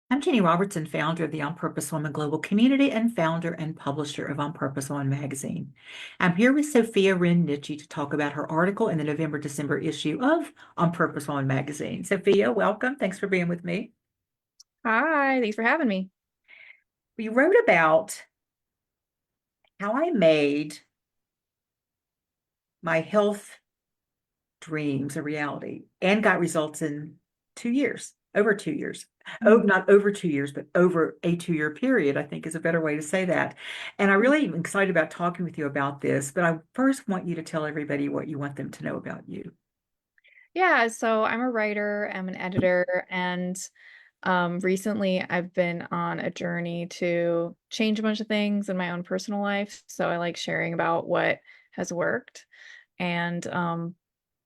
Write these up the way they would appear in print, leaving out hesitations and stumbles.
I'm Ginny Robertson, founder of the On Purpose Woman Global Community and founder and publisher of On Purpose Woman magazine. I'm here with Sofia Wren Nitchie to talk about her article in the November-December issue of On Purpose Woman magazine. Sofia, welcome. Thanks for being with me. Hi, thanks for having me. We wrote about how I made my health dreams a reality and got results in 2 years, over 2 years. Oh, Mhm. not over 2 years, but over a 2 year period, I think is a better way to say that. And I really am excited about talking with you about this, but I first want you to tell everybody what you want them to know about you. Yeah, so I'm a writer, I'm an editor, and recently I've been on a journey to change a bunch of things in my own personal life. So I like sharing about what has worked. And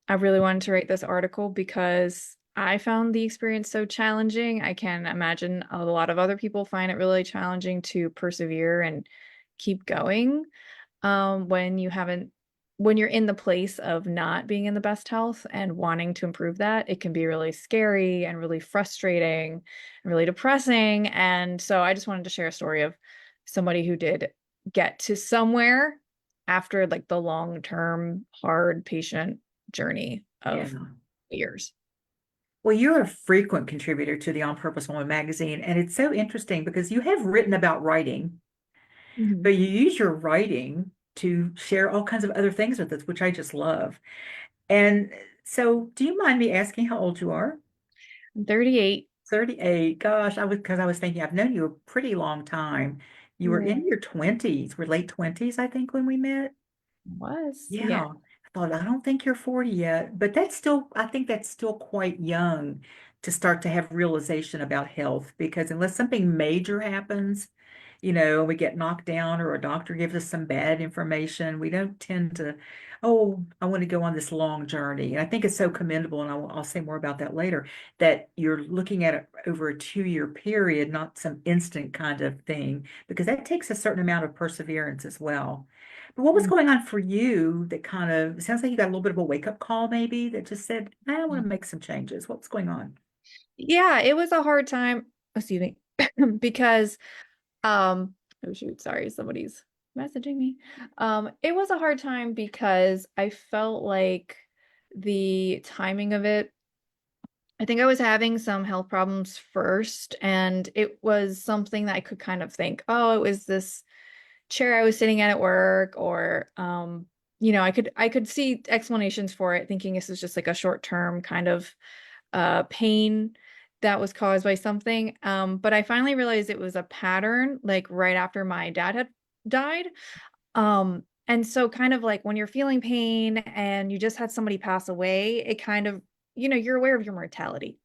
I really wanted to write this article because I found the experience so challenging. I can imagine a lot of other people find it really challenging to persevere and keep going. When you haven't when you're in the place of not being in the best health and wanting to improve that, it can be really scary and really frustrating and really depressing. And so I just wanted to share a story of somebody who did get to somewhere after like the long-term, hard, patient journey Yeah. of years. Well, you're a frequent contributor to the On Purpose Woman magazine, and it's so interesting because you have written about writing, Mhm. but you use your writing to share all kinds of other things with us, which I just love. And so, do you mind me asking how old you are? I'm 38. 38. Gosh, because I was thinking I've known you a pretty long time. You were Yeah, in your 20s, were late 20s, I think, when we met. was. Yeah. Yeah. I thought, I don't think you're 40 yet, but I think that's still quite young to start to have realization about health because unless something major happens, we get knocked down or a doctor gives us some bad information, we don't tend to, oh, I want to go on this long journey. And I think it's so commendable, and I'll say more about that later, that you're looking at it over a 2 year period, not some instant kind of thing, because that takes a certain amount of perseverance as well. But what was going on for you that kind of, it sounds like you got a little bit of a wake up call maybe that just said, I want to make some changes. What's going on? Yeah, it was a hard time, excuse me, because oh shoot, sorry, somebody's messaging me. It was a hard time because I felt like the timing of it, I think I was having some health problems first, and it was something that I could kind of think, oh, it was this chair I was sitting at work, or I could see explanations for it, thinking this is just like a short-term kind of pain that was caused by something. But I finally realized it was a pattern, like right after my dad had died. And so kind of like when you're feeling pain and you just had somebody pass away, it kind of, you're aware of your mortality.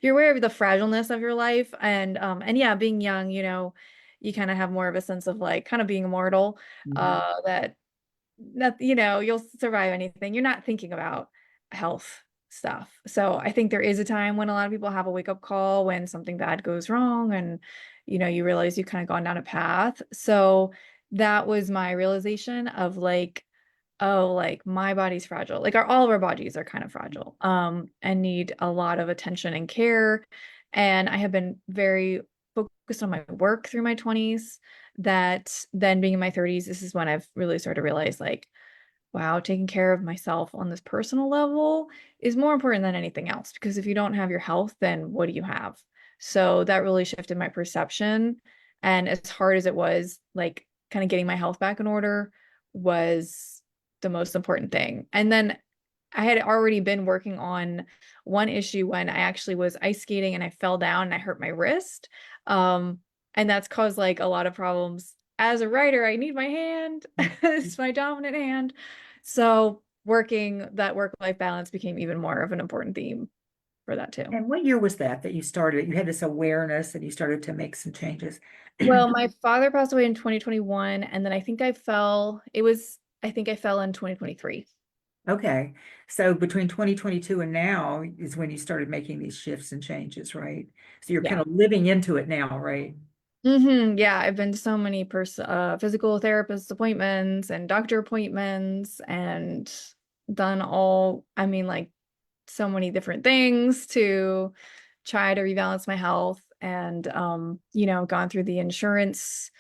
You're aware of the fragileness of your life. And yeah, being young, you kind of have more of a sense of like kind of being immortal, Mhm. that you'll survive anything. You're not thinking about health stuff. So I think there is a time when a lot of people have a wake up call when something bad goes wrong, and you realize you've kind of gone down a path. So that was my realization of like, oh, like my body's fragile. Like all of our bodies are kind of fragile, and need a lot of attention and care. And I have been very focused on my work through my 20s, that then being in my 30s, this is when I've really started to realize like, wow, taking care of myself on this personal level is more important than anything else. Because if you don't have your health, then what do you have? So that really shifted my perception. And as hard as it was, like kind of getting my health back in order was the most important thing. And then I had already been working on one issue when I actually was ice skating and I fell down and I hurt my wrist. Um, and that's caused like a lot of problems. As a writer, I need my hand. It's my dominant hand. So working that work-life balance became even more of an important theme for that too. And what year was that you started? You had this awareness and you started to make some changes. Well, my father passed away in 2021, and then I think I fell in 2023. Okay. So between 2022 and now is when you started making these shifts and changes, right? So you're kind Yeah. of living into it now, right? Yeah, I've been to so many physical therapist appointments and doctor appointments, and done all, I mean, like so many different things to try to rebalance my health and, gone through the insurance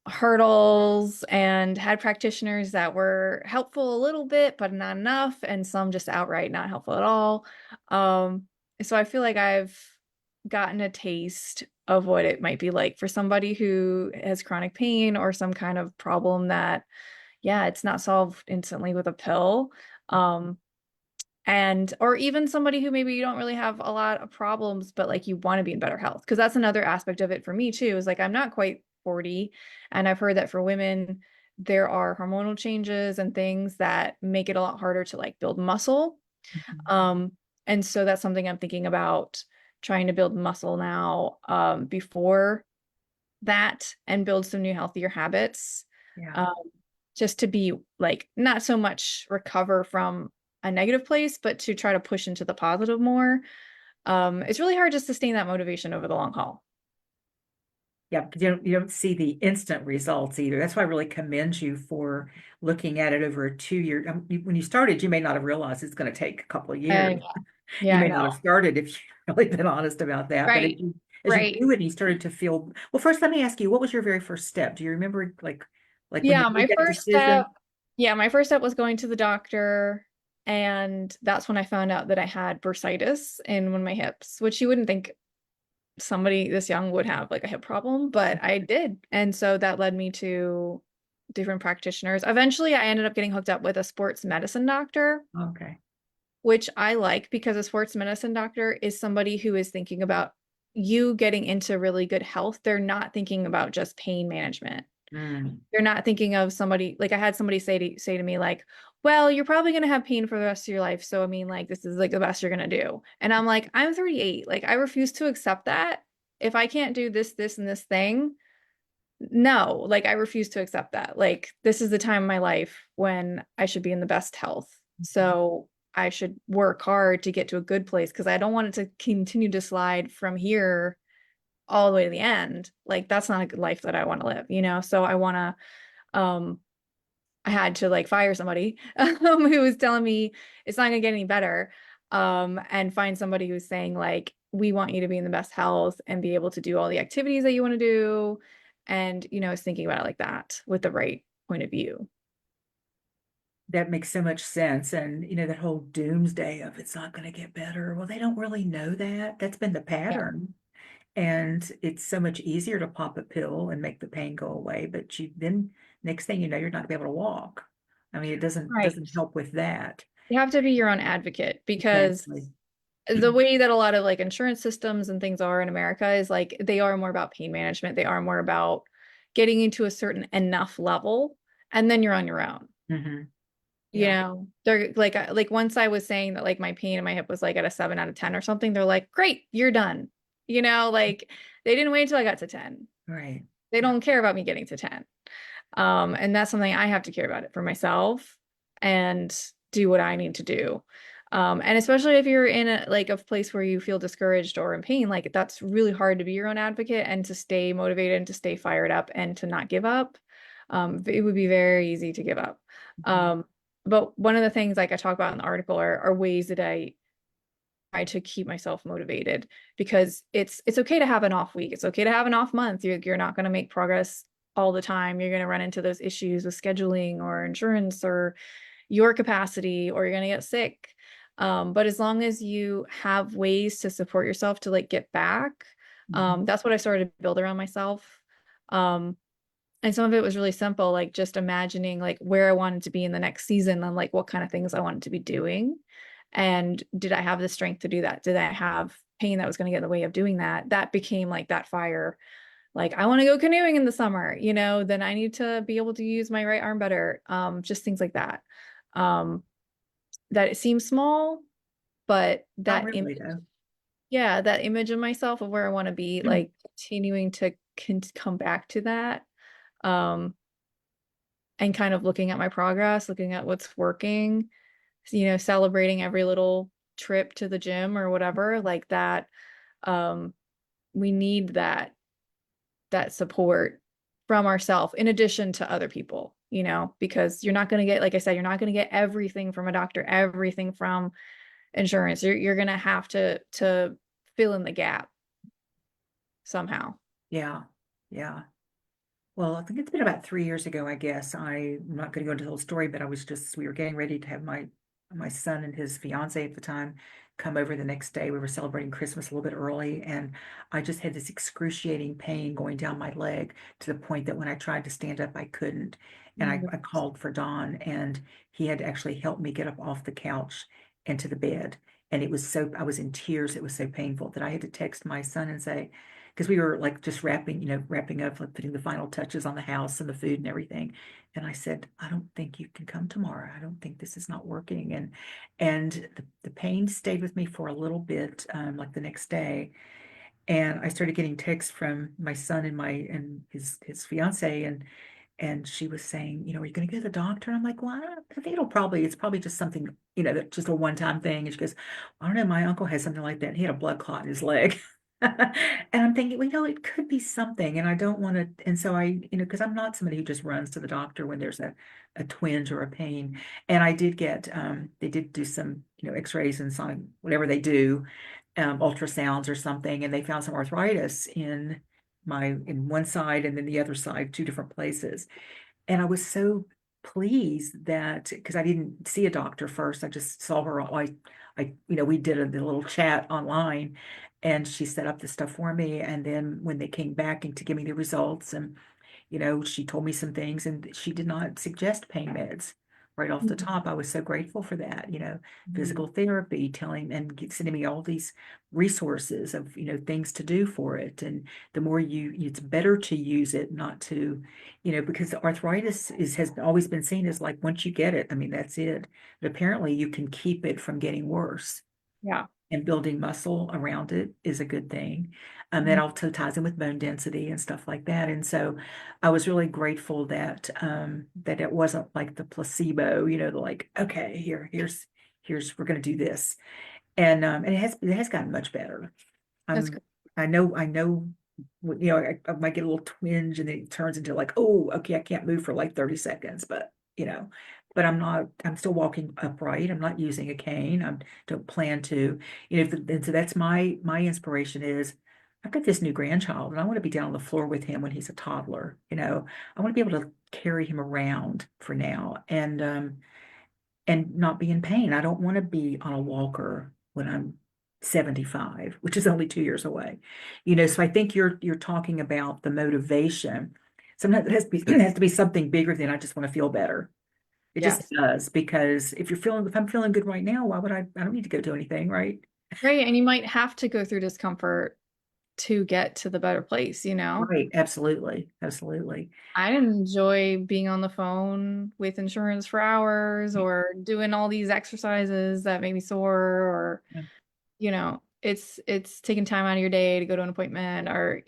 hurdles and had practitioners that were helpful a little bit, but not enough, and some just outright not helpful at all. Um, so I feel like I've gotten a taste of what it might be like for somebody who has chronic pain or some kind of problem that, yeah, it's not solved instantly with a pill. Um, and or even somebody who maybe you don't really have a lot of problems, but like you want to be in better health, because that's another aspect of it for me too, is like I'm not quite 40, and I've heard that for women there are hormonal changes and things that make it a lot harder to like build muscle. Mhm. um and so that's something I'm thinking about, trying to build muscle now, before that, and build some new healthier habits, Yeah. um, just to be like not so much recover from a negative place, but to try to push into the positive more. It's really hard to sustain that motivation over the long haul. Yeah, because you don't see the instant results either. That's why I really commend you for looking at it over a 2 year. When you started, you may not have realized it's going to take a couple of years. And You yeah, I may not know. have started if you've really been honest about that. But as Right. you as you Right. do it and you started to feel, well, first let me ask you, what was your very first step? Do you remember like when you Yeah, made my that first step, decision? yeah, my first step was going to the doctor. And that's when I found out that I had bursitis in one of my hips, which you wouldn't think somebody this young would have like a hip problem, but I did. And so that led me to different practitioners. Eventually, I ended up getting hooked up with a sports medicine doctor, Okay. which I like because a sports medicine doctor is somebody who is thinking about you getting into really good health. They're not thinking about just pain management. Mm. They're not thinking of somebody like I had somebody say to me like, "Well, you're probably going to have pain for the rest of your life. So I mean like this is like the best you're going to do." And I'm like, "I'm 38. Like I refuse to accept that. If I can't do this and this thing, no, like I refuse to accept that. Like this is the time of my life when I should be in the best health. So I should work hard to get to a good place because I don't want it to continue to slide from here all the way to the end. Like that's not a good life that I want to live, you know? So I want to I had to like fire somebody who was telling me it's not gonna get any better. And find somebody who's saying like, we want you to be in the best health and be able to do all the activities that you want to do. And, I was thinking about it like that with the right point of view. That makes so much sense. And that whole doomsday of it's not going to get better. Well, they don't really know that. That's been the Yeah. pattern. And it's so much easier to pop a pill and make the pain go away. But you then next thing you know, you're not gonna be able to walk. I mean, it doesn't Right. doesn't help with that. You have to be your own advocate because Exactly. the way that a lot of like insurance systems and things are in America is like they are more about pain management. They are more about getting into a certain enough level and then you're on your own. Hmm. You Yeah. know, they're like once I was saying that like my pain in my hip was like at a 7 out of 10 or something, they're like, "Great, you're done." Like they didn't wait until I got to 10. Right. They Yeah. don't care about me getting to 10. And that's something I have to care about it for myself and do what I need to do. And especially if you're in a place where you feel discouraged or in pain, like that's really hard to be your own advocate and to stay motivated and to stay fired up and to not give up. It would be very easy to give up. Mhm. Um, but one of the things like I talk about in the article are ways that I try to keep myself motivated, because it's okay to have an off week. It's okay to have an off month. You're not going to make progress all the time. You're going to run into those issues with scheduling or insurance or your capacity, or you're going to get sick. But as long as you have ways to support yourself to like get back, Mhm. that's what I started to build around myself. Um, and some of it was really simple, like just imagining like where I wanted to be in the next season and like what kind of things I wanted to be doing. And did I have the strength to do that? Did I have pain that was going to get in the way of doing that? That became like that fire. Like, I want to go canoeing in the summer, then I need to be able to use my right arm better. Just things like that. Um, that it seems small, but Not that really image, though. yeah, that image of myself of where I want to be, like continuing to come back to that. Um, and kind of looking at my progress, looking at what's working, celebrating every little trip to the gym or whatever, like that. Um, we need that support from ourselves in addition to other people, because you're not going to get, like I said, you're not going to get everything from a doctor, everything from insurance. You're going to have to fill in the gap somehow. Yeah. Yeah. Well, I think it's been about 3 years ago, I guess. I'm not going to go into the whole story, but we were getting ready to have my son and his fiance at the time come over the next day. We were celebrating Christmas a little bit early, and I just had this excruciating pain going down my leg to the point that when I tried to stand up, I couldn't. And Mm. I called for Don, and he had to actually help me get up off the couch into the bed. And I was in tears. It was so painful that I had to text my son and say, because we were like just wrapping up, like putting the final touches on the house and the food and everything. And I said, I don't think you can come tomorrow. I don't think this is not working. And the pain stayed with me for a little bit, like the next day. And I started getting texts from my son and his fiance, and she was saying, are you going to go to the doctor? And I'm like, well, I think it's probably just something, that's just a one-time thing. And she goes, I don't know, my uncle had something like that. And he had a blood clot in his leg. And I'm thinking, well, it could be something. And I don't want to, and so because I'm not somebody who just runs to the doctor when there's a twinge or a pain. And I did they did do some, x-rays and some, whatever they do, ultrasounds or something. And they found some arthritis in one side and then the other side, two different places. And I was so pleased that because I didn't see a doctor first, I just saw her. We did a little chat online, and she set up the stuff for me. And then when they came back and to give me the results, and she told me some things, and she did not suggest pain meds right off the top. I was so grateful for that, Mhm. physical therapy, sending me all these resources of, things to do for it. And the more it's better to use it, not to, because arthritis has always been seen as like, once you get it, I mean, that's it. But apparently you can keep it from getting worse, Yeah. and building muscle around it is a good thing. That Mhm. also ties in with bone density and stuff like that. And so I was really grateful that it wasn't like the placebo, like, okay, here's we're gonna do this. And it has gotten much better. That's great. I know, I might get a little twinge and then it turns into like, oh, okay, I can't move for like 30 seconds, but I'm still walking upright. I'm not using a cane. I don't plan to, and so that's my inspiration is I've got this new grandchild and I want to be down on the floor with him when he's a toddler, I want to be able to carry him around for now and not be in pain. I don't want to be on a walker when I'm 75, which is only 2 years away. So I think you're talking about the motivation. Sometimes it has to be it has to be something bigger than I just want to feel better. It just Yes. does because if I'm feeling good right now, why would I don't need to go do anything, right? Right. And you might have to go through discomfort to get to the better place, you know? Right, absolutely. Absolutely. I enjoy being on the phone with insurance for hours or doing all these exercises that make me sore or, Yeah. it's taking time out of your day to go to an appointment or,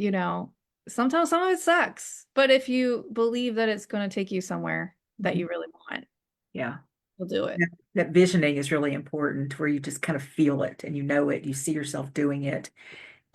sometimes some of it sucks. But if you believe that it's going to take you somewhere that Mhm. you really want, Yeah. you'll do it. That visioning is really important where you just kind of feel it and you know it, you see yourself doing it.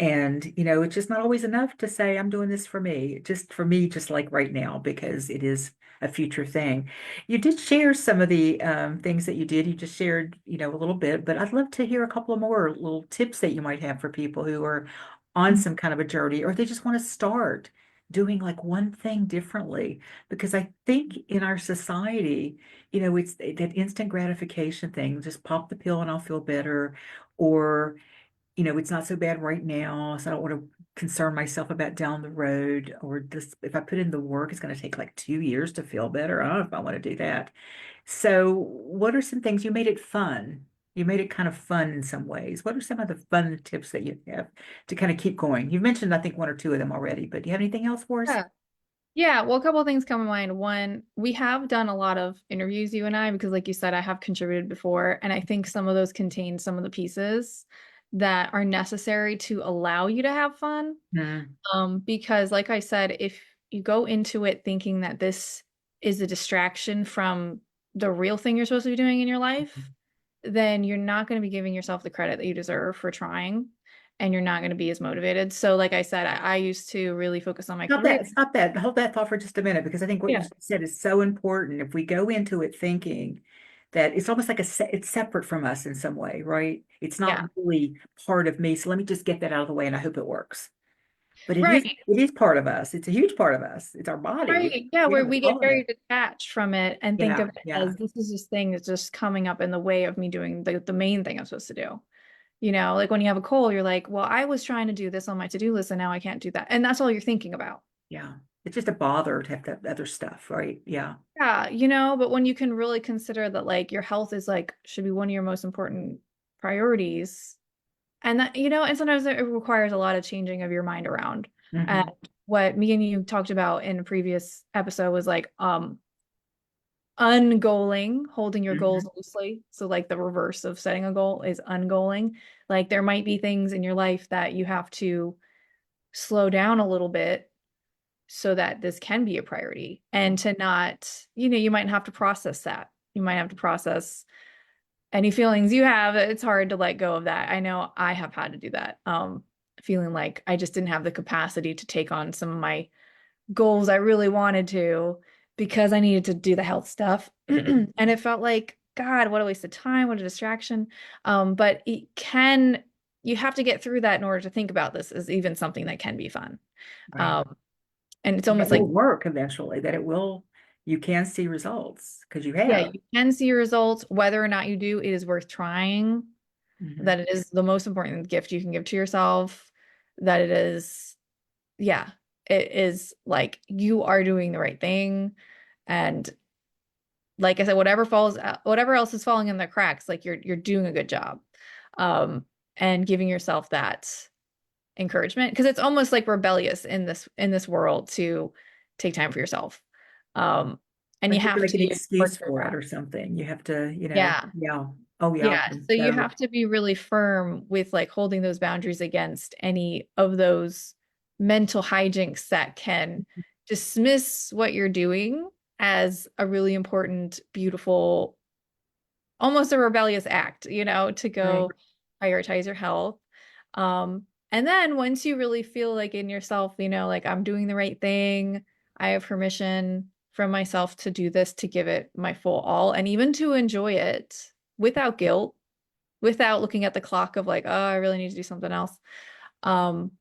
And, it's just not always enough to say, I'm doing this for me, just for me, just like right now, because it is a future thing. You did share some of the things that you did. You just shared, a little bit, but I'd love to hear a couple of more little tips that you might have for people who are on some kind of a journey or they just want to start doing like one thing differently. Because I think in our society, it's that instant gratification thing, just pop the pill and I'll feel better. Or it's not so bad right now, so I don't want to concern myself about down the road or this. If I put in the work, it's going to take like 2 years to feel better. I don't know if I want to do that. So, what are some things you made it fun? You made it kind of fun in some ways. What are some of the fun tips that you have to kind of keep going? You've mentioned, I think, one or two of them already, but do you have anything else for us? Yeah. Yeah, well, a couple of things come to mind. One, we have done a lot of interviews, you and I, because like you said, I have contributed before, and I think some of those contain some of the pieces that are necessary to allow you to have fun. Hmm. Because like I said, if you go into it thinking that this is a distraction from the real thing you're supposed to be doing in your life, then you're not going to be giving yourself the credit that you deserve for trying, and you're not going to be as motivated. So, like I said, I used to really focus on my career. Stop that. Hold that thought for just a minute because I think what you Yeah. said is so important. If we go into it thinking that it's almost like it's separate from us in some way, right? It's not Yeah. really part of me. So let me just get that out of the way and I hope it works. But Right. it is part of us. It's a huge part of us. It's our body. Right. Yeah, Yeah, where it's we get all of very it. detached from it and think of Yeah, it yeah, as this is this thing that's just coming up in the way of me doing the main thing I'm supposed to do. Like when you have a cold, you're like, well, I was trying to do this on my to-do list and now I can't do that. And that's all you're thinking about. yeah. It's just a bother to have that other stuff, right? Yeah. Yeah, but when you can really consider that like your health is like should be one of your most important priorities. And that, and sometimes it requires a lot of changing of your mind around. And Hmm. what me and you talked about in a previous episode was like ungoaling, holding your goals Hmm. loosely. So like the reverse of setting a goal is ungoaling. Like there might be things in your life that you have to slow down a little bit so that this can be a priority and to not, you might have to process that. You might have to process any feelings you have. It's hard to let go of that. I know I have had to do that. Feeling like I just didn't have the capacity to take on some of my goals I really wanted to because I needed to do the health stuff. And it felt like, God, what a waste of time, what a distraction. But you have to get through that in order to think about this as even something that can be fun. Right. Um, and it's That almost will like, work eventually, that it will, you can see results because you yeah, have. you can see results. Whether or not you do, it is worth trying. Hmm. That it is the most important gift you can give to yourself. That it is, yeah, it is like you are doing the right thing. And like I said, whatever else is falling in the cracks, like you're doing a good job. Um, and giving yourself that encouragement because it's almost like rebellious in this world to take time for yourself. Um, and you Like you have to have make an to work excuse through for it that. or something. You have to, Yeah. yeah. Oh yeah. Yeah. So you So, have to be really firm with like holding those boundaries against any of those mental hijinks that can dismiss what you're doing as a really important, beautiful, almost a rebellious act, to right. go prioritize your health. And then once you really feel like in yourself, like I'm doing the right thing, I have permission from myself to do this, to give it my full all, and even to enjoy it without guilt, without looking at the clock of like, oh, I really need to do something else. Um,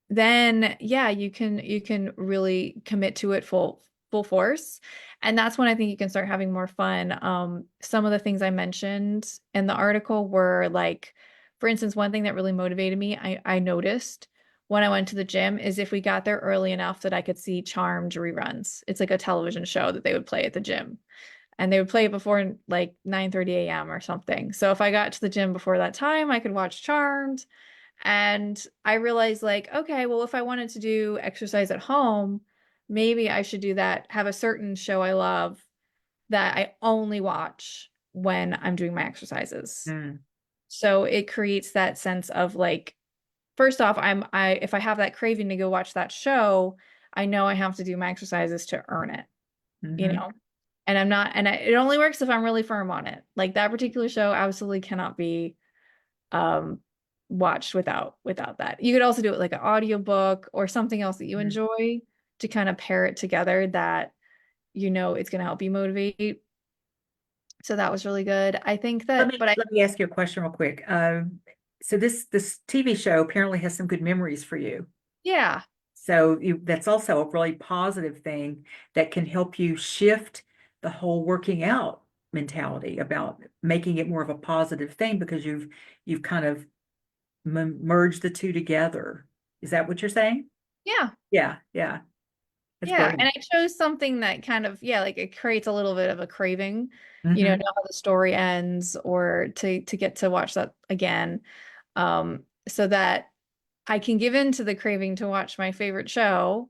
then yeah, you can really commit to it full force. And that's when I think you can start having more fun. Some of the things I mentioned in the article were like, for instance, one thing that really motivated me, I noticed when I went to the gym is if we got there early enough that I could see Charmed reruns. It's like a television show that they would play at the gym. And they would play it before like 9:30 a.m. or something. So if I got to the gym before that time, I could watch Charmed. And I realized like, okay, well, if I wanted to do exercise at home, maybe I should do that, have a certain show I love that I only watch when I'm doing my exercises. Mm, So it creates that sense of like, first off, if I have that craving to go watch that show, I know I have to do my exercises to earn it, you hmm. know? And I'm not, and it only works if I'm really firm on it. Like that particular show absolutely cannot be um watched without that. You could also do it like an audiobook or something else that you Hmm. enjoy to kind of pair it together that it's going to help you motivate. So that was really good. I think that, but I Let me ask you a question real quick. So this TV show apparently has some good memories for you. yeah. So that's also a really positive thing that can help you shift the whole working out mentality about making it more of a positive thing because you've kind of merged the two together. Is that what you're saying? Yeah. Yeah, yeah. That's Yeah, great. and I chose something that kind of, yeah, like it creates a little bit of a craving, Hmm. know how the story ends or to get to watch that again. So that I can give in to the craving to watch my favorite show.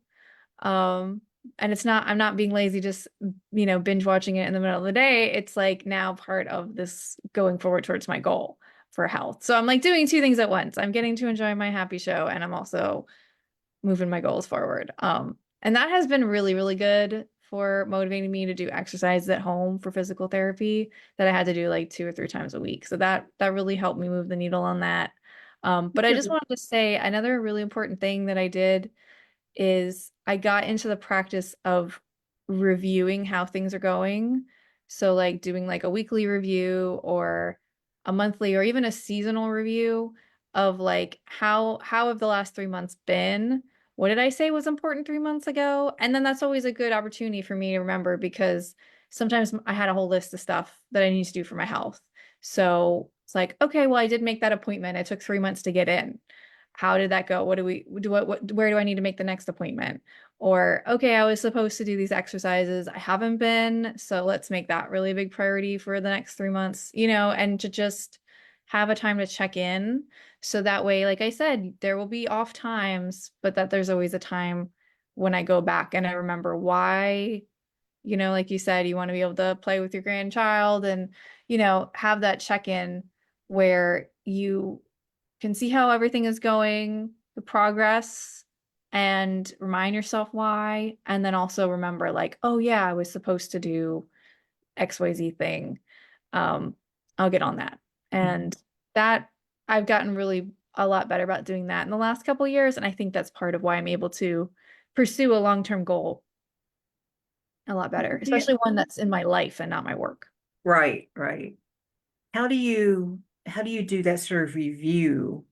Um, and I'm not being lazy, just, binge watching it in the middle of the day. It's like now part of this going forward towards my goal for health. So I'm like doing two things at once. I'm getting to enjoy my happy show and I'm also moving my goals forward. And that has been really, really good for motivating me to do exercises at home for physical therapy that I had to do like 2 or 3 times a week. So that really helped me move the needle on that. But I just wanted to say another really important thing that I did is I got into the practice of reviewing how things are going So like doing like a weekly review or a monthly or even a seasonal review of like how have the last 3 months been? What did I say was important 3 months ago? And then that's always a good opportunity for me to remember because sometimes I had a whole list of stuff that I need to do for my health. So it's like, okay, well, I did make that appointment. It took 3 months to get in. How did that go? What do we do? Where do I need to make the next appointment? Or, okay, I was supposed to do these exercises. I haven't been, so let's make that really a big priority for the next 3 months, and to just have a time to check in. So that way, like I said, there will be off times, but that there's always a time when I go back and I remember why, like you said, you want to be able to play with your grandchild and, have that check in where you can see how everything is going, the progress, and remind yourself why. And then also remember, like, oh, yeah, I was supposed to do XYZ thing. Um, I'll get on that. And that I've gotten really a lot better about doing that in the last couple of years. And I think that's part of why I'm able to pursue a long-term goal a lot better, Yeah. especially one that's in my life and not my work. Right, right. How do you do that sort of review?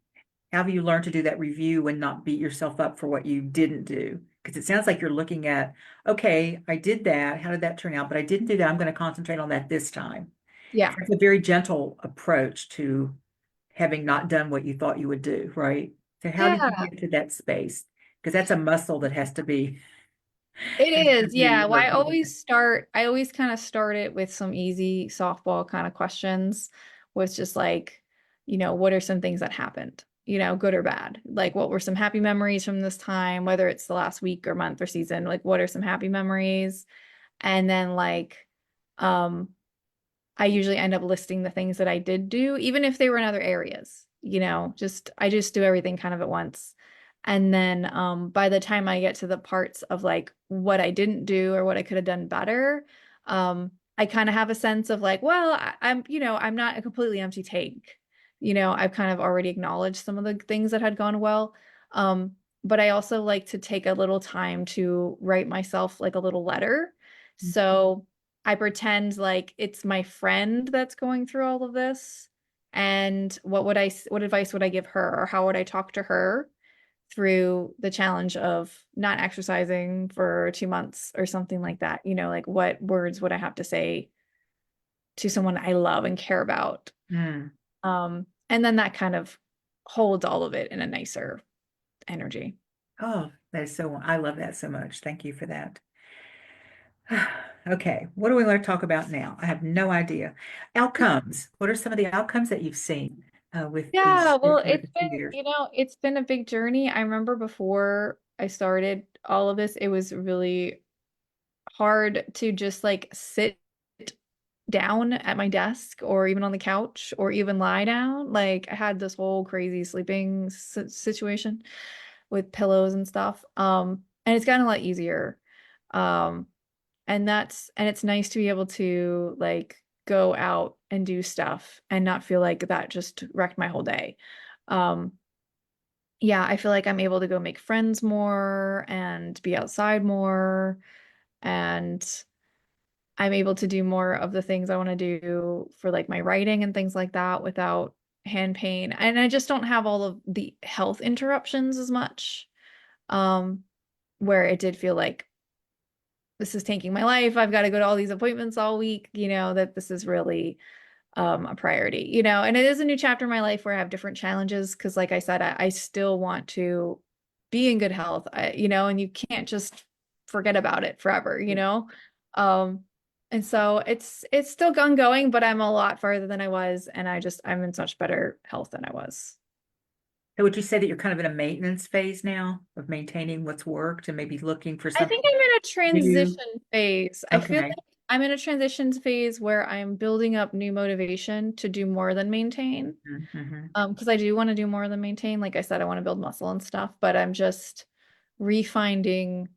How have you learned to do that review and not beat yourself up for what you didn't do? Because it sounds like you're looking at, okay, I did that. How did that turn out? But I didn't do that. I'm going to concentrate on that this time. Yeah. It's a very gentle approach to having not done what you thought you would do, right? So how did you Yeah. get to that space? Because that's a muscle that It has to is, be yeah. Well, worked on. I always kind of start it with some easy softball kind of questions with just like, what are some things that happened, good or bad? Like, what were some happy memories from this time, whether it's the last week or month or season? Like, what are some happy memories? And then, like, um, I usually end up listing the things that I did do, even if they were in other areas, I just do everything kind of at once. And then by the time I get to the parts of like what I didn't do or what I could have done better, I kind of have a sense of like, well, I'm not a completely empty tank. I've kind of already acknowledged some of the things that had gone well. But I also like to take a little time to write myself like a little letter. So I pretend like it's my friend that's going through all of this. And what advice would I give her, or how would I talk to her through the challenge of not exercising for 2 months or something like that? Like what words would I have to say to someone I love and care about? Mm. And then that kind of holds all of it in a nicer energy. Oh, that is so, I love that so much. Thank you for that. Okay, what do we want to talk about now? I have no idea. Outcomes. What are some of the outcomes that you've seen with Yeah, these well, with the 2 years? it's been a big journey. I remember before I started all of this, it was really hard to just like sit down at my desk or even on the couch or even lie down. Like I had this whole crazy sleeping situation with pillows and stuff. And it's gotten a lot easier. Um, and it's nice to be able to like go out and do stuff and not feel like that just wrecked my whole day. Um, yeah, I feel like I'm able to go make friends more and be outside more, and I'm able to do more of the things I want to do for like my writing and things like that without hand pain. And I just don't have all of the health interruptions as much. Um, where it did feel like this is taking my life. I've got to go to all these appointments all week, that this is really a priority, and it is a new chapter in my life where I have different challenges because like I said, I still want to be in good health, and you can't just forget about it forever, um, and so it's still ongoing, but I'm a lot farther than I was, and I'm in such better health than I was. So would you say that you're kind of in a maintenance phase now of maintaining what's worked and maybe looking for I something think I'm in a new? transition phase. I feel Okay. like I'm in a transition phase where I'm building up new motivation to do more than maintain. Mm-hmm. Because I do want to do more than maintain. Like I said, I want to build muscle and stuff, but I'm just refinding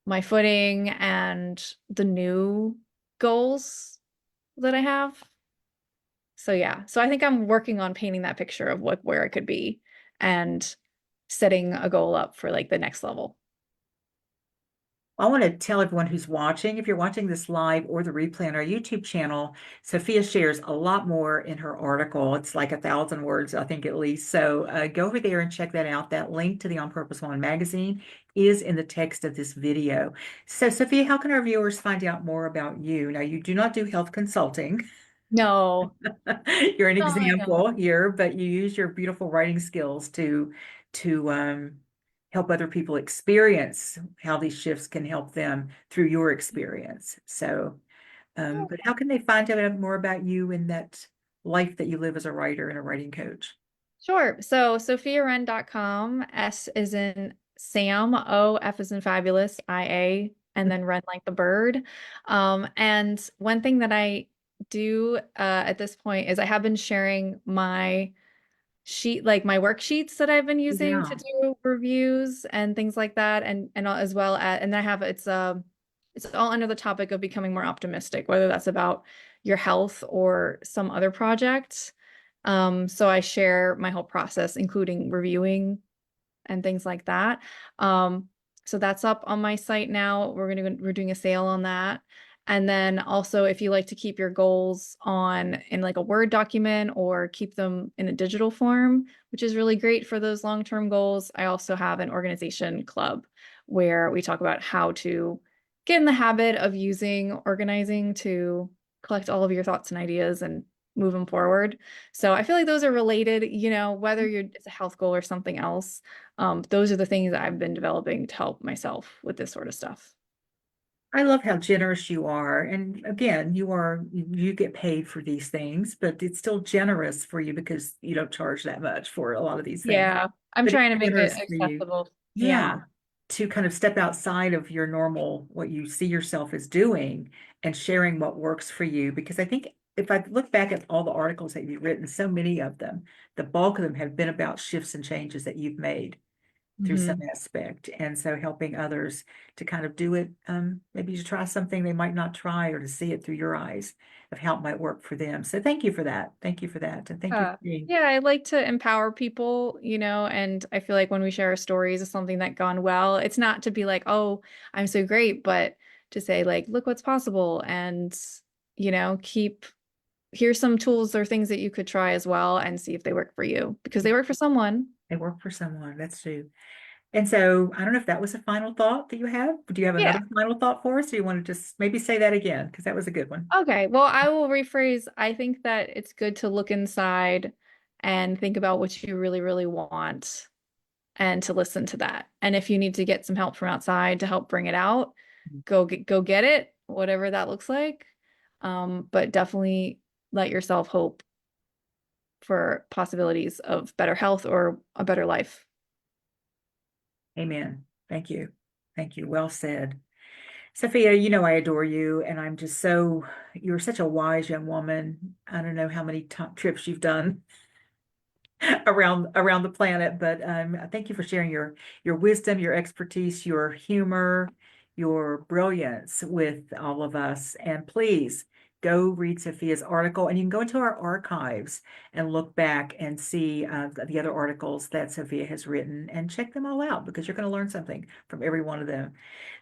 my footing and the new goals that I have. So yeah. So I think I'm working on painting that picture of what where I could be and setting a goal up for like the next level. I want to tell everyone who's watching, if you're watching this live or the replay on our YouTube channel, Sophia shares a lot more in her article. It's like 1,000 words, I think, at least. So go over there and check that out. That link to the On Purpose Woman magazine is in the text of this video. So, Sophia, how can our viewers find out more about you? Now, you do not do health consulting. No, You're an no, I know. example here, but you use your beautiful writing skills to help other people experience how these shifts can help them through your experience. So, but how can they find out more about you and that life that you live as a writer and a writing coach? Sure. So sophiawren.com, S is in Sam, O, F is in fabulous, IA, and then Wren like the bird. And one thing that I do at this point is I have been sharing my like my worksheets that I've been using to Yeah. do reviews and things like that, and as well as, and I have it's all under the topic of becoming more optimistic, whether that's about your health or some other project. So I share my whole process, including reviewing and things like that. So that's up on my site now. We're doing a sale on that. And then also, if you like to keep your goals on in like a Word document or keep them in a digital form, which is really great for those long-term goals, I also have an organization club where we talk about how to get in the habit of using organizing to collect all of your thoughts and ideas and move them forward. So I feel like those are related, whether it's a health goal or something else. Those are the things that I've been developing to help myself with this sort of stuff. I love how generous you are. And again, you get paid for these things, but it's still generous for you because you don't charge that much for a lot of these things. Yeah, I'm But it's trying to make it generous for you. accessible. Yeah. Yeah. To kind of step outside of your normal, what you see yourself as doing and sharing what works for you. Because I think if I look back at all the articles that you've written, so many of them, the bulk of them have been about shifts and changes that you've made through some Hmm. aspect. And so helping others to kind of do it, maybe to try something they might not try or to see it through your eyes of how it might work for them. So thank you for that. Thank you for that. And thank you for being, Yeah, I like to empower people, and I feel like when we share our stories of something that gone well, it's not to be like, oh, I'm so great, but to say like, look what's possible and, keep here's some tools or things that you could try as well and see if they work for you because they work for someone. they work for someone. That's true. And so I don't know if that was a final thought that you have. Do you have Yeah. another final thought for us? Or you want to just maybe say that again? Because that was a good one. Okay. Well, I will rephrase. I think that it's good to look inside and think about what you really, really want and to listen to that. And if you need to get some help from outside to help bring it out, go get it, whatever that looks like. But definitely let yourself hope for possibilities of better health or a better life. Amen. Thank you. Thank you. Well said. Sophia, you know I adore you, and I'm just so, you're such a wise young woman. I don't know how many trips you've done around the planet, but thank you for sharing your wisdom, your expertise, your humor, your brilliance with all of us. And please go read Sophia's article, and you can go into our archives and look back and see the other articles that Sophia has written and check them all out because you're going to learn something from every one of them.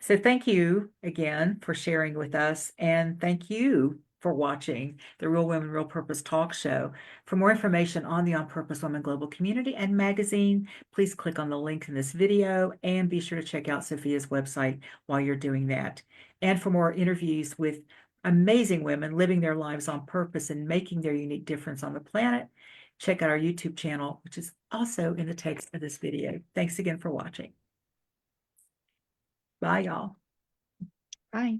So thank you again for sharing with us, and thank you for watching the Real Women, Real Purpose talk show. For more information on the On Purpose Women Global Community and magazine, please click on the link in this video and be sure to check out Sophia's website while you're doing that. And for more interviews with amazing women living their lives on purpose and making their unique difference on the planet, check out our YouTube channel, which is also in the text of this video. Thanks again for watching. Bye, y'all. Bye.